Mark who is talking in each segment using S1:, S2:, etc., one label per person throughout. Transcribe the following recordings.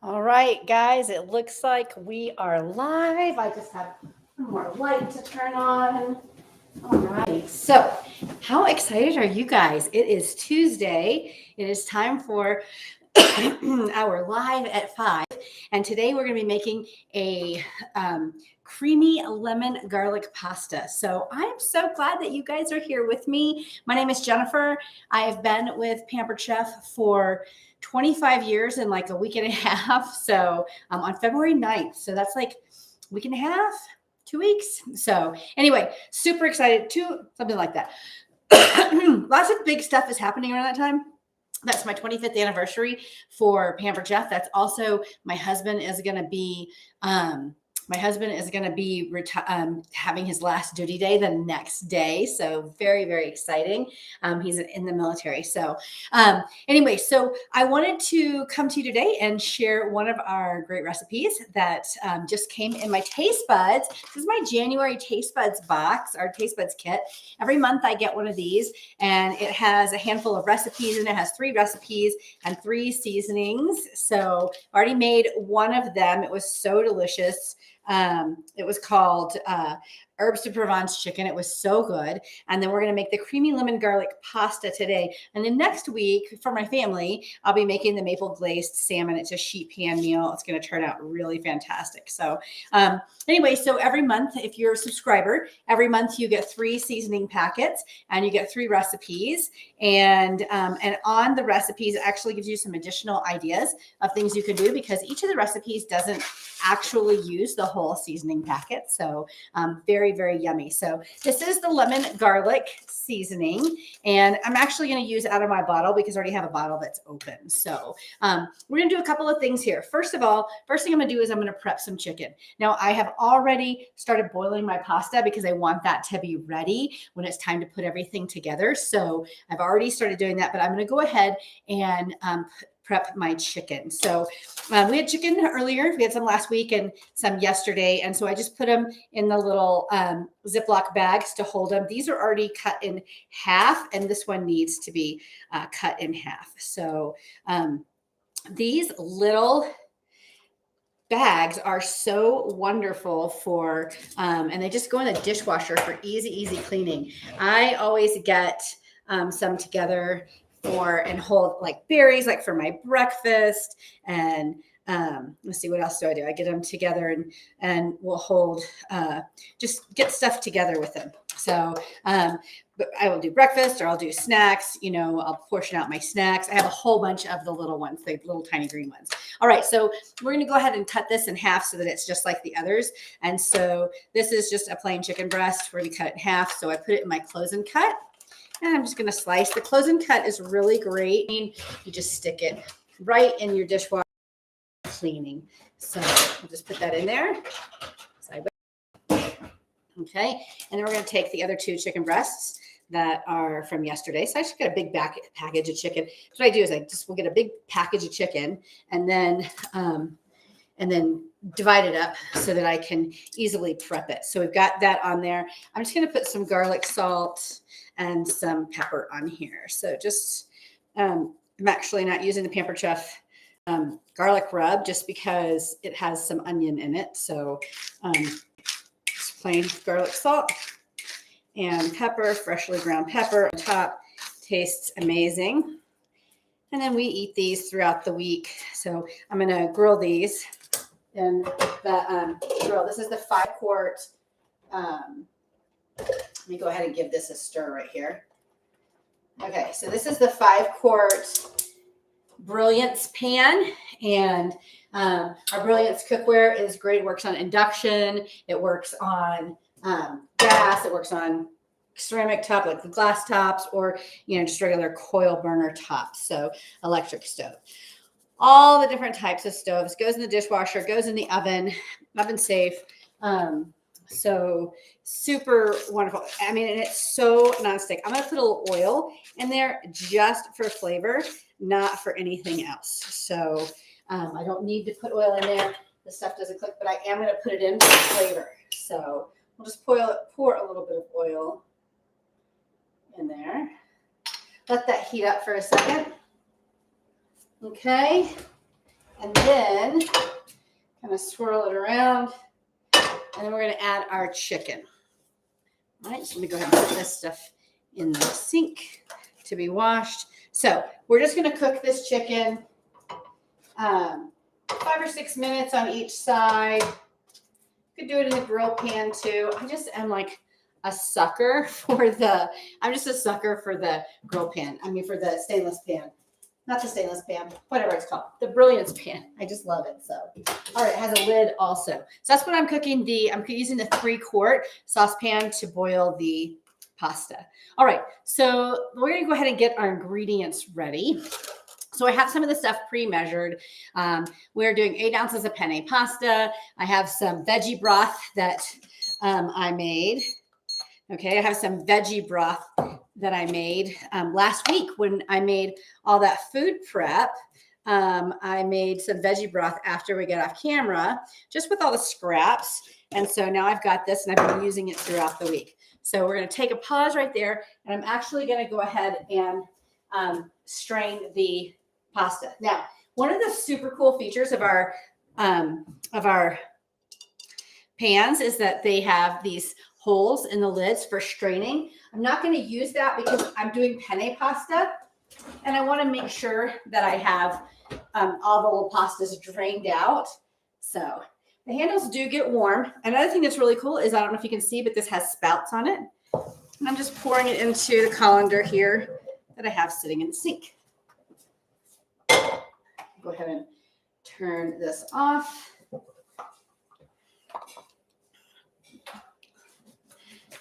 S1: All right, guys, it looks like we are live. I just have one more light to turn on. All right, so how excited are you guys? It is Tuesday. It is time for our live at 5. And today we're going to be making a creamy lemon garlic pasta. So I am so glad that you guys are here with me. My name is Jennifer. I have been with Pampered Chef for 25 years and like a week and a half. So on February 9th. So that's like a week and a half, 2 weeks. So anyway, super excited to something like that. Lots of big stuff is happening around that time. That's my 25th anniversary for Pampered Chef. That's also my husband is going to be having his last duty day the next day. So very, very exciting. He's in the military. So anyway, so I wanted to come to you today and share one of our great recipes that just came in my Tastebuds. This is my January Tastebuds box, our Tastebuds kit. Every month I get one of these, and it has a handful of recipes, and it has 3 recipes and 3 seasonings. So I already made one of them. It was so delicious. It was called Herbs de Provence chicken. It was so good. And then we're going to make the creamy lemon garlic pasta today. And then next week for my family, I'll be making the maple glazed salmon. It's a sheet pan meal. It's going to turn out really fantastic. So anyway, so every month, if you're a subscriber, every month you get 3 seasoning packets and you get 3 recipes. And on the recipes, it actually gives you some additional ideas of things you can do because each of the recipes doesn't actually use the whole seasoning packet. So very, very yummy. So this is the lemon garlic seasoning, and I'm actually going to use it out of my bottle because I already have a bottle that's open. So we're going to do a couple of things here. First of all, first thing I'm going to do is I'm going to prep some chicken. Now I have already started boiling my pasta because I want that to be ready when it's time to put everything together. So I've already started doing that, but I'm going to go ahead and prep my chicken. So we had chicken earlier. We had some last week and some yesterday. And so I just put them in the little Ziploc bags to hold them. These are already cut in half, and this one needs to be cut in half. So these little bags are so wonderful for, and they just go in the dishwasher for easy cleaning. I always get some together and hold like berries, like for my breakfast. And let's see, what else do? I get them together and we'll hold, just get stuff together with them. So but I will do breakfast or I'll do snacks. You know, I'll portion out my snacks. I have a whole bunch of the little ones, the little tiny green ones. All right, so we're going to go ahead and cut this in half so that it's just like the others. And so this is just a plain chicken breast. We're going to cut it in half. So I put it in my close and cut. And I'm just going to slice. The close and cut is really great. You just stick it right in your dishwasher cleaning. So I'll just put that in there. Okay. And then we're going to take the other 2 chicken breasts that are from yesterday. So I just got a big package of chicken. So what I do is we'll get a big package of chicken and then divide it up so that I can easily prep it. So we've got that on there. I'm just going to put some garlic salt and some pepper on here. So just, I'm actually not using the Pampered Chef garlic rub just because it has some onion in it. So just plain garlic salt and pepper, freshly ground pepper on top. Tastes amazing. And then we eat these throughout the week. So I'm going to grill these in the grill. This is the 5-quart. Let me go ahead and give this a stir right here. Okay, so this is the 5-quart Brilliance pan, and our Brilliance cookware is great. It works on induction. It works on gas. It works on ceramic top, like the glass tops, or just regular coil burner tops. So electric stove. All the different types of stoves. Goes in the dishwasher. Goes in the oven. Oven safe. So super wonderful. I mean, and it's so nonstick. I'm going to put a little oil in there just for flavor, not for anything else. So I don't need to put oil in there. The stuff doesn't cook, but I am going to put it in for flavor. So we'll just pour a little bit of oil in there. Let that heat up for a second. Okay. And then kind of swirl it around. And then we're going to add our chicken. All right, so let me go ahead and put this stuff in the sink to be washed. So we're just going to cook this chicken 5 or 6 minutes on each side. You could do it in the grill pan too. I just am like a sucker for the, I'm just a sucker for the grill pan. I mean, for the stainless pan. Not the stainless pan, whatever it's called. The Brilliance pan. I just love it. So, all right, it has a lid also. So that's what I'm cooking. I'm using the 3-quart saucepan to boil the pasta. All right, so we're going to go ahead and get our ingredients ready. So I have some of the stuff pre-measured. We're doing 8 ounces of penne pasta. I have some veggie broth that I made. Okay, I have some veggie broth that I made last week when I made all that food prep. I made some veggie broth after we got off camera, just with all the scraps. And so now I've got this and I've been using it throughout the week. So we're going to take a pause right there. And I'm actually going to go ahead and strain the pasta. Now, one of the super cool features of our pans is that they have these holes in the lids for straining. I'm not going to use that because I'm doing penne pasta and I want to make sure that I have all the little pastas drained out. So the handles do get warm. Another thing that's really cool is, I don't know if you can see, but this has spouts on it. And I'm just pouring it into the colander here that I have sitting in the sink. Go ahead and turn this off.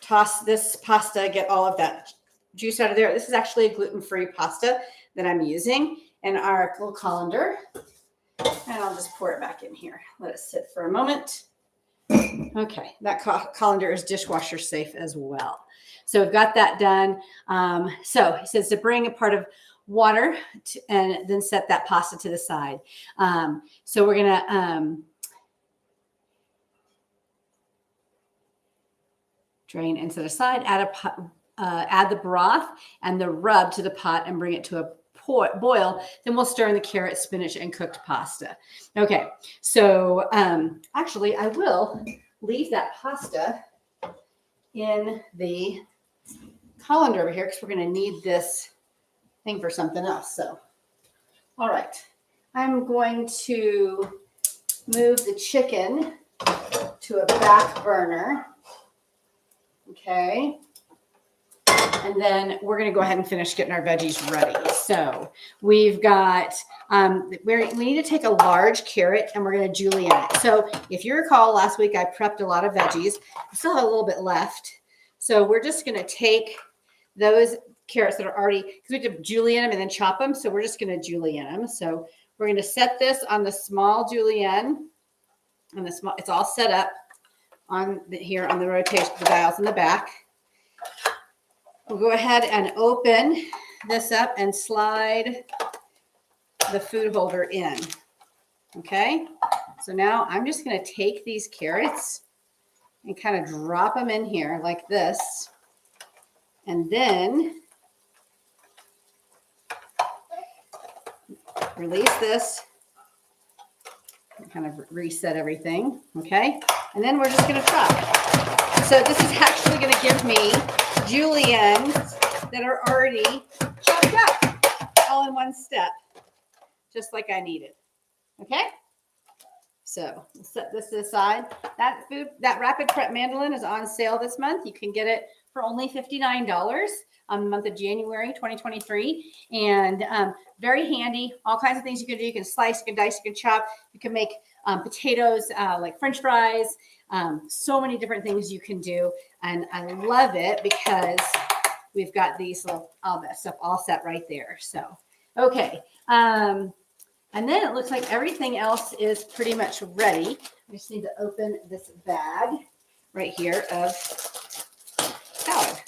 S1: Toss this pasta, get all of that juice out of there. This is actually a gluten-free pasta that I'm using in our little colander. And I'll just pour it back in here. Let it sit for a moment. Okay, that colander is dishwasher safe as well. So we've got that done. So he says to bring a part of water and then set that pasta to the side. So we're going to drain into the side, add the broth and the rub to the pot and bring it to a boil. Then we'll stir in the carrot, spinach, and cooked pasta. Okay, so actually I will leave that pasta in the colander over here because we're going to need this thing for something else. So, all right, I'm going to move the chicken to a back burner. Okay. And then we're going to go ahead and finish getting our veggies ready. So we've got, we need to take a large carrot and we're going to julienne it. So if you recall, last week I prepped a lot of veggies. I still have a little bit left. So we're just going to take those carrots that are already, because we have to julienne them and then chop them. So we're just going to julienne them. So we're going to set this on the small julienne. On the small, it's all set up on here on the rotation, the dials in the back. We'll go ahead and open this up and slide the food holder in. Okay, so now I'm just going to take these carrots and kind of drop them in here like this. And then release this and kind of reset everything. Okay, and then we're just going to chop. So this is actually going to give me juliennes that are already chopped up all in one step, just like I needed. Okay, so we'll set this aside. That rapid prep mandolin is on sale this month. You can get it for only $59 on the month of January 2023, and very handy. All kinds of things you can do. You can slice, you can dice, you can chop. You can make potatoes like French fries. So many different things you can do, and I love it because we've got these all that stuff all set right there. So okay, and then it looks like everything else is pretty much ready. I just need to open this bag right here of salad,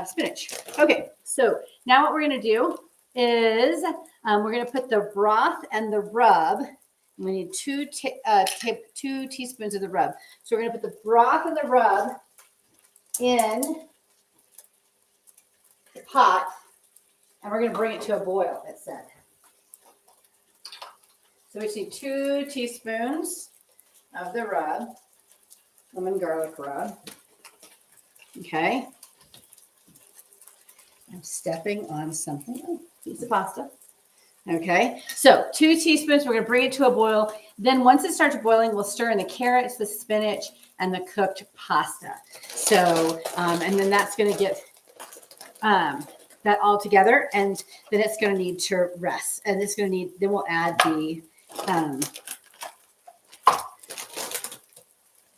S1: spinach. Okay, so now what we're going to do is we're going to put the broth and the rub. We need two teaspoons of the rub. So we're going to put the broth and the rub in the pot, and we're going to bring it to a boil, it said. So we just need 2 teaspoons of the rub, lemon garlic rub. Okay. I'm stepping on something. Oh, piece of pasta. Okay. So 2 teaspoons. We're going to bring it to a boil. Then once it starts boiling, we'll stir in the carrots, the spinach, and the cooked pasta. So, and then that's going to get that all together, and then it's going to need to rest. And it's going to need, then we'll add the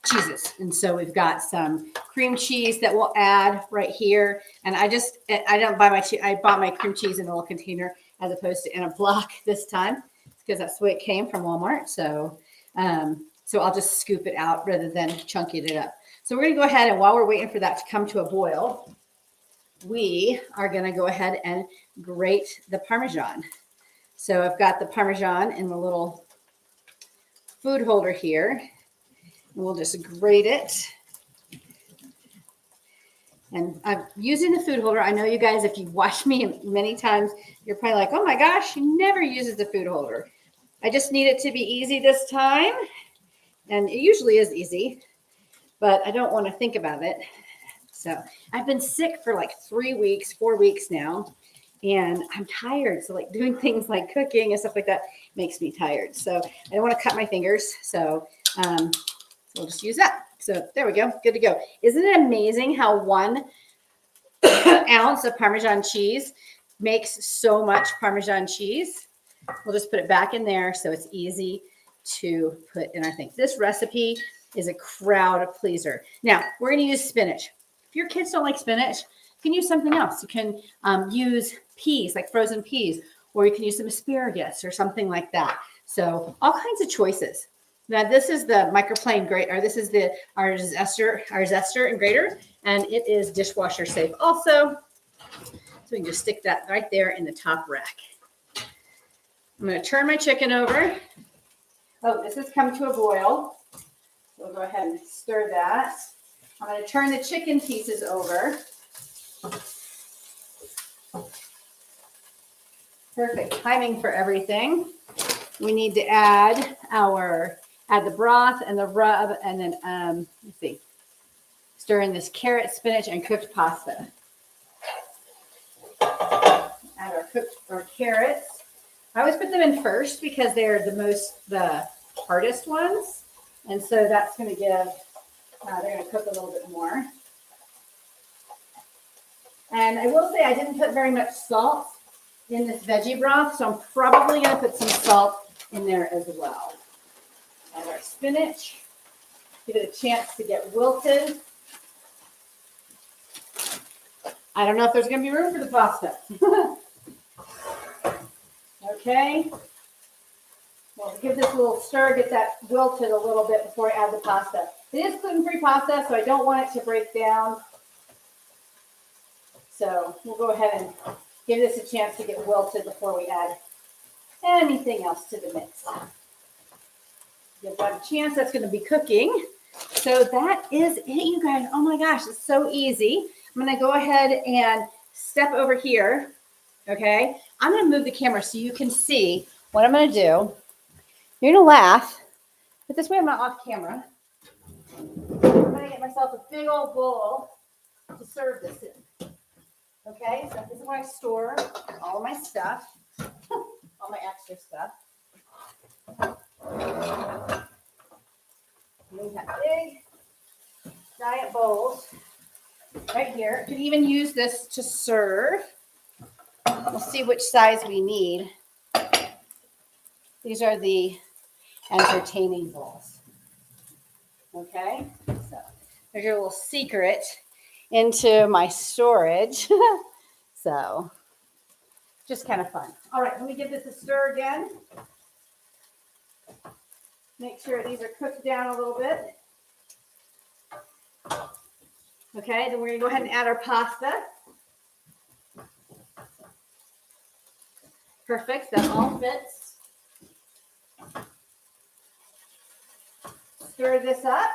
S1: cheeses. And so we've got some cream cheese that we'll add right here. And I don't buy my cheese. I bought my cream cheese in a little container as opposed to in a block this time, because that's the way it came from Walmart. So, so I'll just scoop it out rather than chunking it up. So we're going to go ahead, and while we're waiting for that to come to a boil, we are going to go ahead and grate the Parmesan. So I've got the Parmesan in the little food holder here. We'll just grate it. And I'm using the food holder. I know you guys, if you've watched me many times, you're probably like, oh my gosh, she never uses the food holder. I just need it to be easy this time. And it usually is easy, but I don't want to think about it. So I've been sick for like 3 weeks, 4 weeks now, and I'm tired. So like doing things like cooking and stuff like that makes me tired. So I don't want to cut my fingers. So we'll just use that. So there we go. Good to go. Isn't it amazing how 1 ounce of Parmesan cheese makes so much Parmesan cheese? We'll just put it back in there so it's easy to put in our thing. This recipe is a crowd pleaser. Now, we're going to use spinach. If your kids don't like spinach, you can use something else. You can use peas, like frozen peas, or you can use some asparagus or something like that. So all kinds of choices. Now, this is the microplane grater, or this is our zester and grater, and it is dishwasher safe also. So we can just stick that right there in the top rack. I'm going to turn my chicken over. Oh, this has come to a boil. We'll go ahead and stir that. I'm going to turn the chicken pieces over. Perfect timing for everything. We need to add the broth and the rub, and then let's see, stir in this carrot, spinach, and cooked pasta. Add our carrots. I always put them in first because they're the hardest ones, and so that's going to give. They're going to cook a little bit more. And I will say I didn't put very much salt in this veggie broth, so I'm probably going to put some salt in there as well. Add our spinach. Give it a chance to get wilted. I don't know if there's going to be room for the pasta. Okay. Well, give this a little stir, get that wilted a little bit before I add the pasta. It is gluten-free pasta, so I don't want it to break down. So we'll go ahead and give this a chance to get wilted before we add anything else to the mix. Give that a chance. That's going to be cooking. So that is it, you guys. Oh my gosh, it's so easy. I'm going to go ahead and step over here. Okay. I'm going to move the camera so you can see what I'm going to do. You're going to laugh, but this way I'm not off camera. I'm going to get myself a big old bowl to serve this in. Okay, so this is where I store all of my stuff, all my extra stuff. We have big giant bowls right here. You can even use this to serve. We'll see which size we need. These are the entertaining bowls. Okay, so there's your little secret into my storage. So just kind of fun. All right, let me give this a stir again. Make sure these are cooked down a little bit. Okay, then we're going to go ahead and add our pasta. Perfect, that all fits. Stir this up.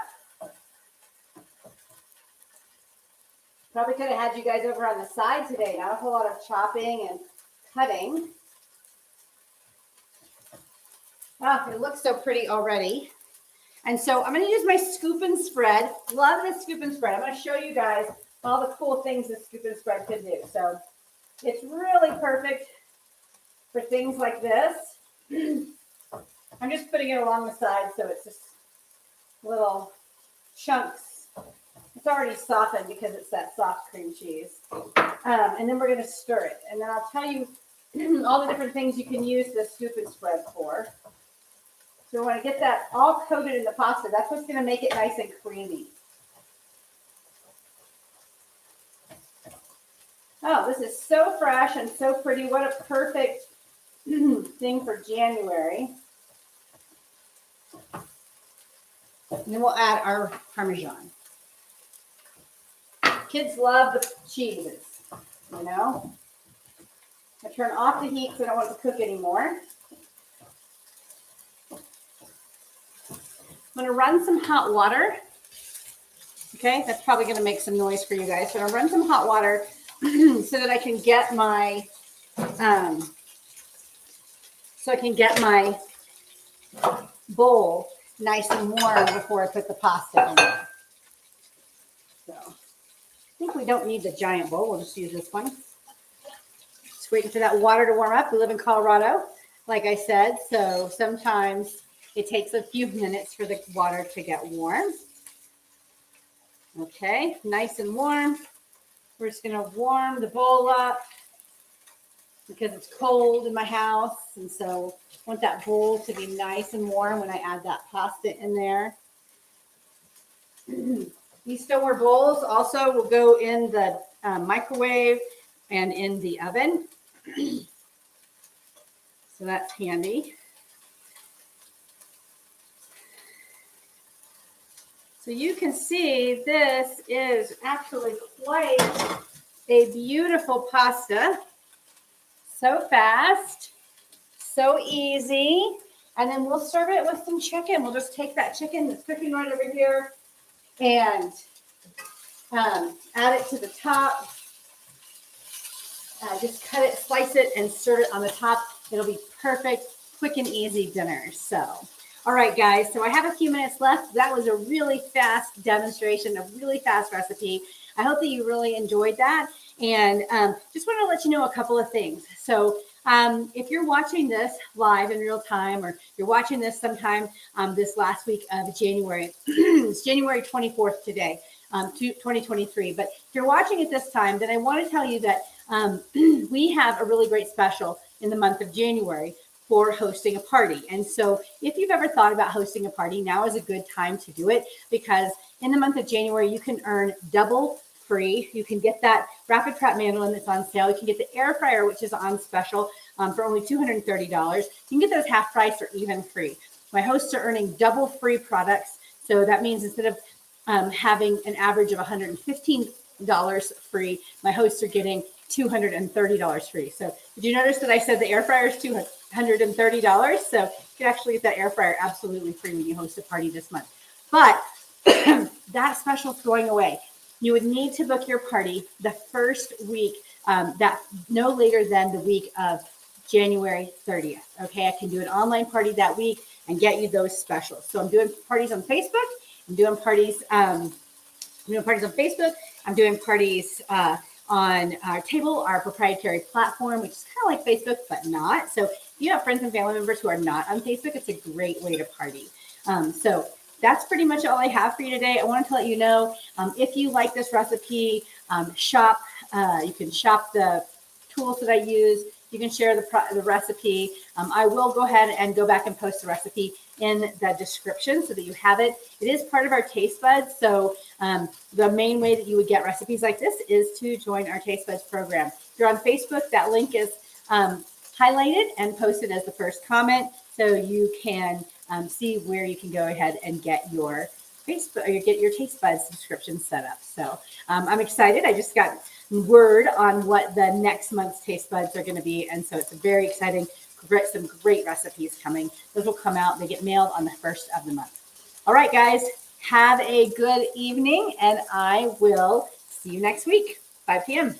S1: Probably could have had you guys over on the side today. Not a whole lot of chopping and cutting. Oh, it looks so pretty already. And so I'm going to use my scoop and spread. Love this scoop and spread. I'm going to show you guys all the cool things this scoop and spread can do. So it's really perfect for things like this. I'm just putting it along the side so it's just little chunks. It's already softened because it's that soft cream cheese. And then we're going to stir it. And then I'll tell you all the different things you can use the scoop and spread for. So we want to get that all coated in the pasta. That's what's going to make it nice and creamy. Oh, this is so fresh and so pretty. What a perfect thing for January. And then we'll add our Parmesan. Kids love the cheeses, you know. I turn off the heat so I don't want it to cook anymore. I'm going to run some hot water. Okay, that's probably going to make some noise for you guys. So I'm going to run some hot water so that I can get my bowl nice and warm before I put the pasta in there. So I think we don't need the giant bowl. We'll just use this one. Just waiting for that water to warm up. We live in Colorado, like I said, so sometimes it takes a few minutes for the water to get warm. Okay, nice and warm. We're just going to warm the bowl up because it's cold in my house. And so I want that bowl to be nice and warm when I add that pasta in there. These stoneware bowls also will go in the microwave and in the oven. So that's handy. So you can see this is actually quite a beautiful pasta. So fast, so easy. And then we'll serve it with some chicken. We'll just take that chicken that's cooking right over here and add it to the top. Just cut it, slice it, and serve it on the top. It'll be perfect, quick and easy dinner. So. All right, guys, so I have a few minutes left. That was a really fast demonstration, a really fast recipe. I hope that you really enjoyed that. And just want to let you know a couple of things. So if you're watching this live in real time, or you're watching this sometime this last week of January, it's January 24th today, 2023. But if you're watching it this time, then I want to tell you that we have a really great special in the month of January for hosting a party. And so if you've ever thought about hosting a party, now is a good time to do it, because in the month of January, you can earn double free. You can get that rapid prep mandolin that's on sale. You can get the air fryer, which is on special for only $230. You can get those half price or even free. My hosts are earning double free products. So that means instead of having an average of $115 free, my hosts are getting $230 free. So did you notice that I said the air fryer is $230? So you can actually get that air fryer absolutely free when you host a party this month. But that special is going away. You would need to book your party the first week, that no later than the week of January 30th. Okay, I can do an online party that week and get you those specials. So I'm doing parties on Facebook. I'm doing parties on Facebook. I'm doing parties on our table, our proprietary platform, which is kind of like Facebook, but not. So if you have friends and family members who are not on Facebook, it's a great way to party. So that's pretty much all I have for you today. I wanted to let you know, if you like this recipe, shop. You can shop the tools that I use. You can share the recipe. I will go ahead and go back and post the recipe in the description so that you have it. It is part of our Tastebuds. So the main way that you would get recipes like this is to join our Tastebuds program. If you're on Facebook, that link is highlighted and posted as the first comment, so you can see where you can go ahead and get your Facebook or get your Tastebuds subscription set up. So I'm excited. I just got word on what the next month's Tastebuds are going to be, and so it's very exciting. Some great recipes coming. Those will come out. They get mailed on the first of the month. All right, guys, have a good evening, and I will see you next week, 5 p.m.